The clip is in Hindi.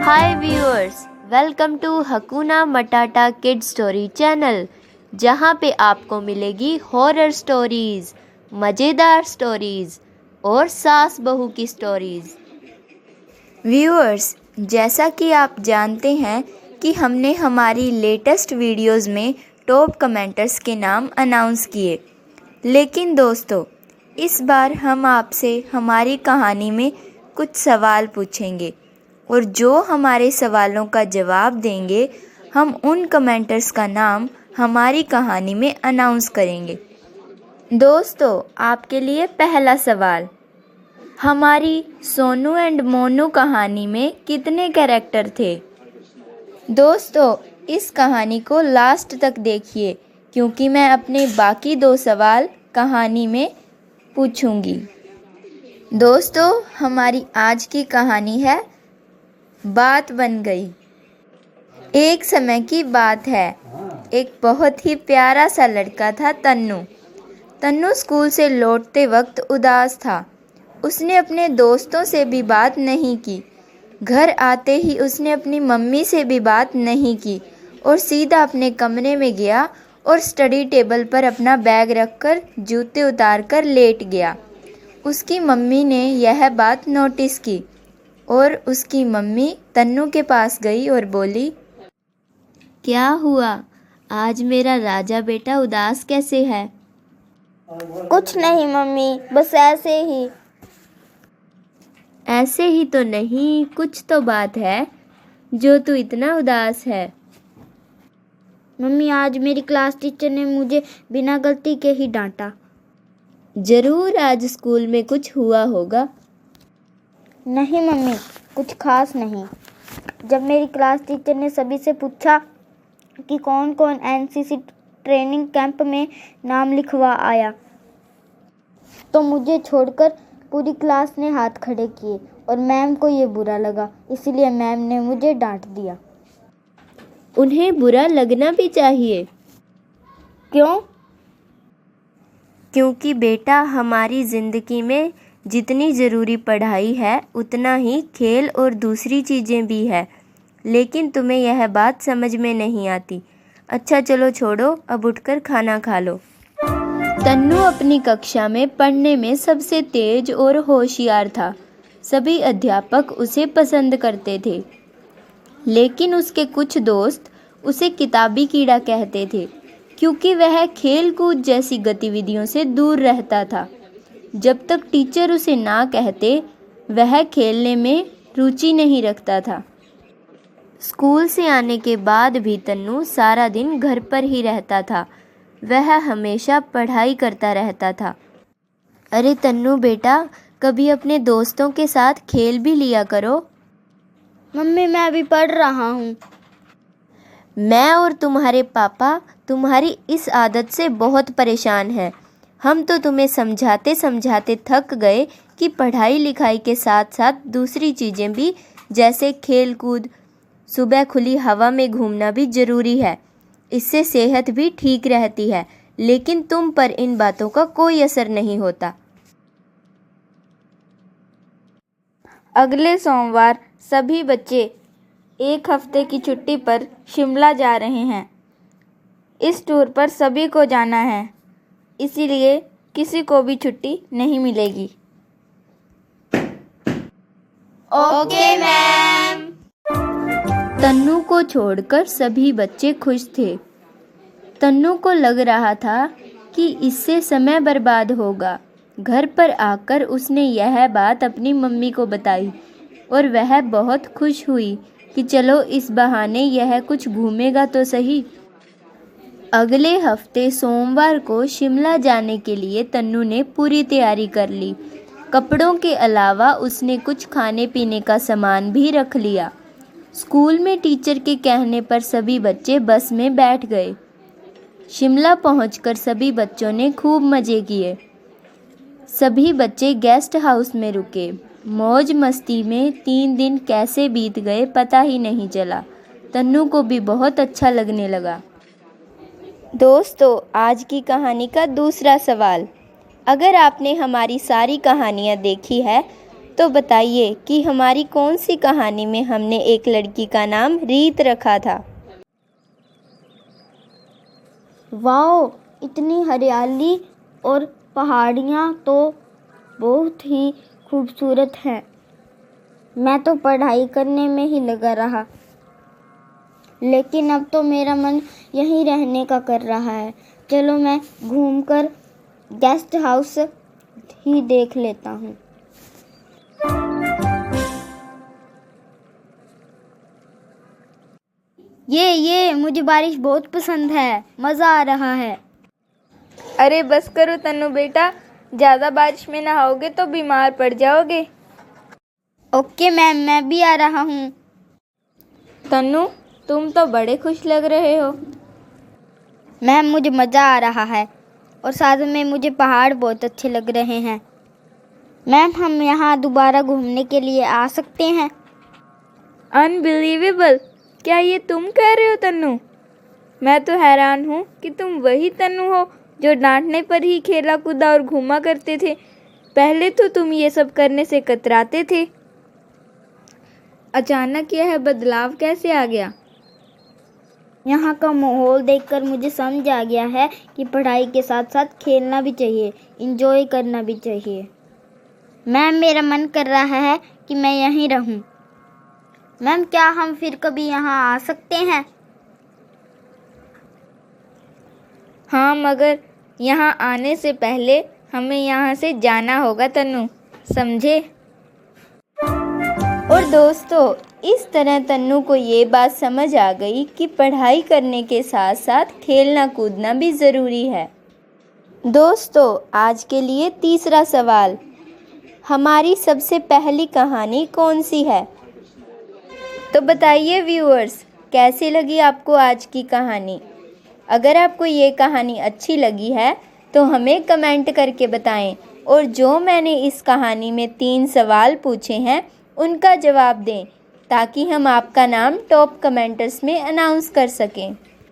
Hi viewers, welcome to Hakuna Matata kid story channel, जहाँ पे आपको मिलेगी हॉरर स्टोरीज, मज़ेदार स्टोरीज और सास बहू की स्टोरीज। व्यूअर्स, जैसा कि आप जानते हैं कि हमने हमारी लेटेस्ट वीडियोस में टॉप कमेंटर्स के नाम अनाउंस किए, लेकिन दोस्तों इस बार हम आपसे हमारी कहानी में कुछ सवाल पूछेंगे और जो हमारे सवालों का जवाब देंगे हम उन कमेंटर्स का नाम हमारी कहानी में अनाउंस करेंगे। दोस्तों आपके लिए पहला सवाल, हमारी सोनू एंड मोनू कहानी में कितने कैरेक्टर थे? दोस्तों इस कहानी को लास्ट तक देखिए क्योंकि मैं अपने बाकी दो सवाल कहानी में पूछूंगी। दोस्तों हमारी आज की कहानी है बात बन गई। एक समय की बात है, एक बहुत ही प्यारा सा लड़का था तन्नू। तन्नू स्कूल से लौटते वक्त उदास था। उसने अपने दोस्तों से भी बात नहीं की। घर आते ही उसने अपनी मम्मी से भी बात नहीं की और सीधा अपने कमरे में गया और स्टडी टेबल पर अपना बैग रखकर जूते उतार कर लेट गया। उसकी मम्मी ने यह बात नोटिस की और उसकी मम्मी तन्नू के पास गई और बोली, क्या हुआ? आज मेरा राजा बेटा उदास कैसे है? कुछ नहीं मम्मी, बस ऐसे ही। ऐसे ही तो नहीं, कुछ तो बात है जो तू इतना उदास है। मम्मी आज मेरी क्लास टीचर ने मुझे बिना गलती के ही डांटा। जरूर आज स्कूल में कुछ हुआ होगा। नहीं मम्मी, कुछ खास नहीं। जब मेरी क्लास टीचर ने सभी से पूछा कि कौन कौन एनसीसी ट्रेनिंग कैंप में नाम लिखवा आया, तो मुझे छोड़कर पूरी क्लास ने हाथ खड़े किए और मैम को ये बुरा लगा, इसलिए मैम ने मुझे डांट दिया। उन्हें बुरा लगना भी चाहिए। क्यों? क्योंकि बेटा हमारी ज़िंदगी में जितनी ज़रूरी पढ़ाई है उतना ही खेल और दूसरी चीज़ें भी है, लेकिन तुम्हें यह बात समझ में नहीं आती। अच्छा चलो छोड़ो, अब उठकर खाना खा लो। तन्नू अपनी कक्षा में पढ़ने में सबसे तेज और होशियार था। सभी अध्यापक उसे पसंद करते थे, लेकिन उसके कुछ दोस्त उसे किताबी कीड़ा कहते थे क्योंकि वह खेल कूद जैसी गतिविधियों से दूर रहता था। जब तक टीचर उसे ना कहते वह खेलने में रुचि नहीं रखता था। स्कूल से आने के बाद भी तन्नू सारा दिन घर पर ही रहता था। वह हमेशा पढ़ाई करता रहता था। अरे तन्नू बेटा, कभी अपने दोस्तों के साथ खेल भी लिया करो। मम्मी मैं अभी पढ़ रहा हूँ। मैं और तुम्हारे पापा तुम्हारी इस आदत से बहुत परेशान हैं। हम तो तुम्हें समझाते समझाते थक गए कि पढ़ाई लिखाई के साथ साथ दूसरी चीज़ें भी, जैसे खेल कूद, सुबह खुली हवा में घूमना भी ज़रूरी है। इससे सेहत भी ठीक रहती है, लेकिन तुम पर इन बातों का कोई असर नहीं होता। अगले सोमवार सभी बच्चे एक हफ्ते की छुट्टी पर शिमला जा रहे हैं। इस टूर पर सभी को जाना है, इसीलिए किसी को भी छुट्टी नहीं मिलेगी। Okay ma'am. तन्नू को छोड़कर सभी बच्चे खुश थे। तन्नू को लग रहा था कि इससे समय बर्बाद होगा। घर पर आकर उसने यह बात अपनी मम्मी को बताई और वह बहुत खुश हुई कि चलो इस बहाने यह कुछ घूमेगा तो सही। अगले हफ्ते सोमवार को शिमला जाने के लिए तन्नू ने पूरी तैयारी कर ली। कपड़ों के अलावा उसने कुछ खाने पीने का सामान भी रख लिया। स्कूल में टीचर के कहने पर सभी बच्चे बस में बैठ गए। शिमला पहुंचकर सभी बच्चों ने खूब मज़े किए। सभी बच्चे गेस्ट हाउस में रुके। मौज मस्ती में 3 दिन कैसे बीत गए पता ही नहीं चला। तन्नू को भी बहुत अच्छा लगने लगा। दोस्तों आज की कहानी का दूसरा सवाल, अगर आपने हमारी सारी कहानियाँ देखी है तो बताइए कि हमारी कौन सी कहानी में हमने एक लड़की का नाम रीत रखा था। वाओ, इतनी हरियाली और पहाड़ियाँ तो बहुत ही खूबसूरत हैं। मैं तो पढ़ाई करने में ही लगा रहा, लेकिन अब तो मेरा मन यहीं रहने का कर रहा है। चलो मैं घूमकर गेस्ट हाउस ही देख लेता हूँ। ये मुझे बारिश बहुत पसंद है, मज़ा आ रहा है। अरे बस करो तन्नू बेटा, ज़्यादा बारिश में नहाओगे तो बीमार पड़ जाओगे। ओके मैम, मैं भी आ रहा हूँ। तन्नू, तुम तो बड़े खुश लग रहे हो। मैम, मुझे मज़ा आ रहा है और साथ में मुझे पहाड़ बहुत अच्छे लग रहे हैं। मैम, हम यहाँ दोबारा घूमने के लिए आ सकते हैं? अनबिलीवेबल, क्या ये तुम कह रहे हो तन्नू? मैं तो हैरान हूँ कि तुम वही तन्नू हो जो डांटने पर ही खेला कूदा और घूमा करते थे। पहले तो तुम ये सब करने से कतराते थे, अचानक यह बदलाव कैसे आ गया? यहाँ का माहौल देखकर मुझे समझ आ गया है कि पढ़ाई के साथ साथ खेलना भी चाहिए, एंजॉय करना भी चाहिए। मैम, मेरा मन कर रहा है कि मैं यहीं रहूं। मैम, क्या हम फिर कभी यहाँ आ सकते हैं? हाँ, मगर यहाँ आने से पहले हमें यहाँ से जाना होगा तन्नू, समझे? और दोस्तों, इस तरह तन्नू को ये बात समझ आ गई कि पढ़ाई करने के साथ साथ खेलना कूदना भी ज़रूरी है। दोस्तों, आज के लिए तीसरा सवाल, हमारी सबसे पहली कहानी कौन सी है? तो बताइए व्यूअर्स, कैसी लगी आपको आज की कहानी? अगर आपको ये कहानी अच्छी लगी है तो हमें कमेंट करके बताएं और जो मैंने इस कहानी में 3 सवाल पूछे हैं उनका जवाब दें ताकि हम आपका नाम टॉप कमेंटर्स में अनाउंस कर सकें।